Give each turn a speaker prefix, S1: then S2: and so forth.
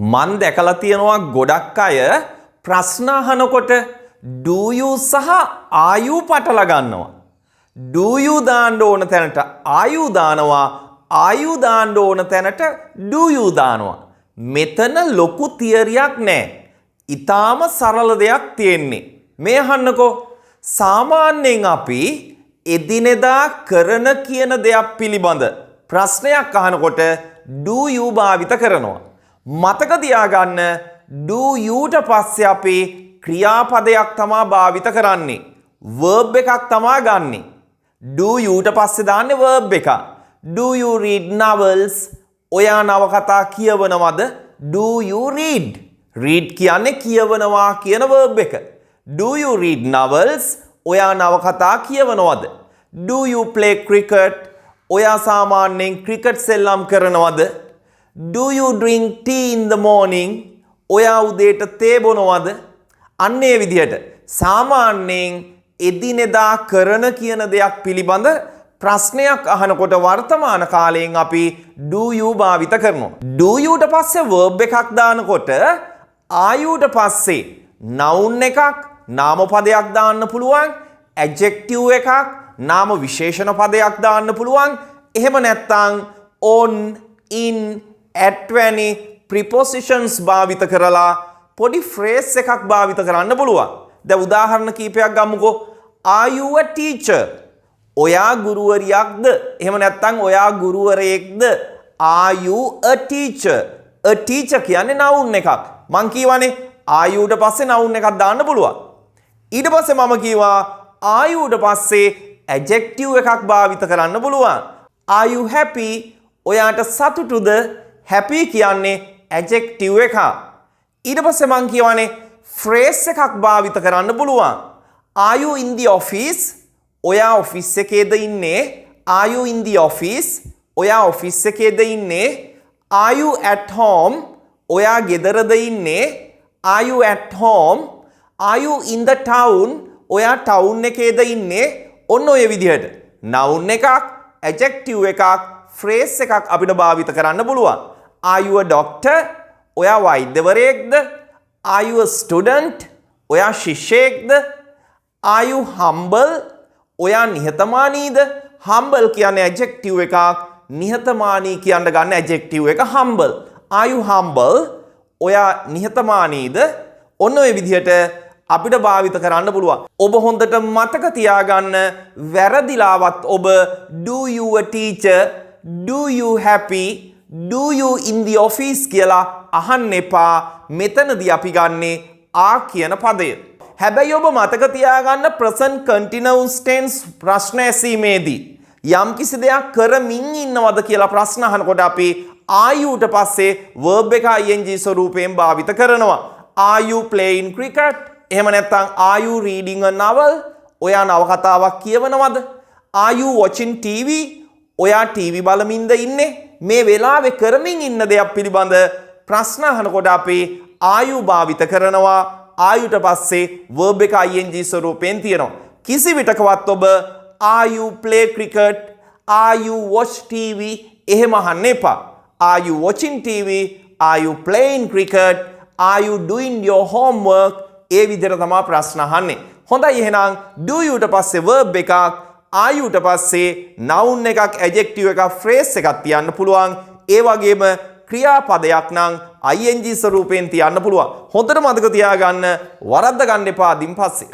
S1: මන් දැකලා තියෙනවා ගොඩක් අය ප්‍රශ්න අහනකොට do you සහ are you පටල ගන්නවා. do you දාන්න ඕන තැනට are you දානවා. are you දාන්න ඕන තැනට do you දානවා. මෙතන ලොකු තියරියක් නැහැ. ඊටාම සරල දෙයක් තියෙන්නේ. මේ අහන්නකෝ. සාමාන්‍යයෙන් අපි එදිනෙදා කරන කියන දෙයක් පිළිබඳ ප්‍රශ්නයක් අහනකොට do you භාවිත කරනවා. මතක තියාගන්න do youට පස්සේ අපි ක්‍රියාපදයක් තමයි භාවිත කරන්නේ. verb එකක් තමයි ගන්නෙ. do youට පස්සේ දාන්නේ verb එක. do you read novels? ඔයා නවකතා කියවනවද? do you read? read කියන්නේ කියවනවා කියන verb එක. do you read novels? ඔයා නවකතා කියවනවද? do you play cricket? ඔයා සාමාන්‍යයෙන් ක්‍රිකට් සෙල්ලම් කරනවද? do you drink tea in the morning? ඔයා උදේට තේ බොනවද? අන්න ඒ විදිහට සාමාන්‍යයෙන් එදිනෙදා කරන කියන දෙයක් පිළිබඳ ප්‍රශ්නයක් අහනකොට වර්තමාන කාලයෙන් අපි do you භාවිත කරනවා. do youට පස්සේ verb එකක් දානකොට are youට පස්සේ noun එකක් නාම පදයක් දාන්න පුළුවන්. adjective එකක් නාම විශේෂණ පදයක් දාන්න පුළුවන්. එහෙම නැත්නම් on, in, at වැනි prepositions භාවිත කරලා පොඩි phrase එකක් භාවිත කරන්න පුළුවන්. දැන් උදාහරණ කීපයක් ගමුකෝ. are you a teacher? ඔයා ගුරුවරියක්ද? එහෙම නැත්නම් ඔයා ගුරුවරයෙක්ද? are you a teacher? a teacher කියන්නේ noun එකක්. මං කියවනේ are youට පස්සේ noun එකක් දාන්න පුළුවන්. ඊට පස්සේ මම කියවා are youට පස්සේ adjective එකක් භාවිත කරන්න පුළුවන්. are you happy? ඔයාට සතුටුද? happy කියන්නේ adjective එකක්. ඊට පස්සේ මං කියවනේ phrase එකක් භාවිත කරන්න පුළුවන්. are you in the office? ඔයා ඔෆිස් එකේද ඉන්නේ? are you in the office? ඔයා ඔෆිස් එකේද ඉන්නේ? are you at home? ඔයා ගෙදරද ඉන්නේ? are you at home? are you in the town? ඔයා ටවුන් එකේද ඉන්නේ? ඔන්න ඔය විදිහට noun එකක්, adjective එකක්, phrase එකක් අපිට භාවිත කරන්න පුළුවන්. are you a doctor? ඔයා වෛද්‍යවරයෙක්ද? are you a student? ඔයා ශිෂ්‍යයෙක්ද? are you humble? ඔයා නිහතමානීද? humble කියන්නේ adjective එකක්, නිහතමානී කියන්න ගන්න adjective එක humble. are you humble? ඔයා නිහතමානීද? ඔන්න ඔය විදිහට අපිට භාවිත කරන්න පුළුවන්. ඔබ හොඳට මතක තියාගන්න වැරදිලාවත් ඔබ do you a teacher? do you happy? do you in the office කියලා අහන්න එපා. මෙතනදී අපි ගන්නේ ආ කියන පදය. හැබැයි ඔබ මතක තියාගන්න present continuous tense ප්‍රශ්න ඇසීමේදී යම්කිසි දෙයක් කරමින් ඉන්නවද කියලා ප්‍රශ්න අහනකොට අපි are youට පස්සේ verb එක ing ස්වරූපයෙන් භාවිත කරනවා. are you playing cricket? එහෙම නැත්නම් are you reading a novel? ඔයා නවකතාවක් කියවනවද? are you watching TV? ඔයා TV බලමින්ද ඉන්නේ? මේ වෙලාවේ කරමින් ඉන්න දෙයක් පිළිබඳ ප්‍රශ්න අහනකොට අපි are you භාවිත කරනවා. are youට පස්සේ verb එක ing ස්වරූපයෙන් තියෙනවා. කිසි විටකවත් ඔබ are you play cricket? are you watch TV? එහෙම අහන්න එපා. are you watching TV? are you playing cricket? are you doing your homework? ඒ විදිහට තමයි ප්‍රශ්න අහන්නේ. හොඳයි එහෙනම් do youට පස්සේ verb එකක්, are youට පස්සේ noun එකක්, adjective එකක්, phrase එකක් තියන්න පුළුවන්. ඒ වගේම ක්‍රියාපදයක් නම් ing ස්වරූපයෙන් තියන්න පුළුවන්. හොඳට මතක තියාගන්න වරද්ද ගන්න එපා අදින් පස්සේ.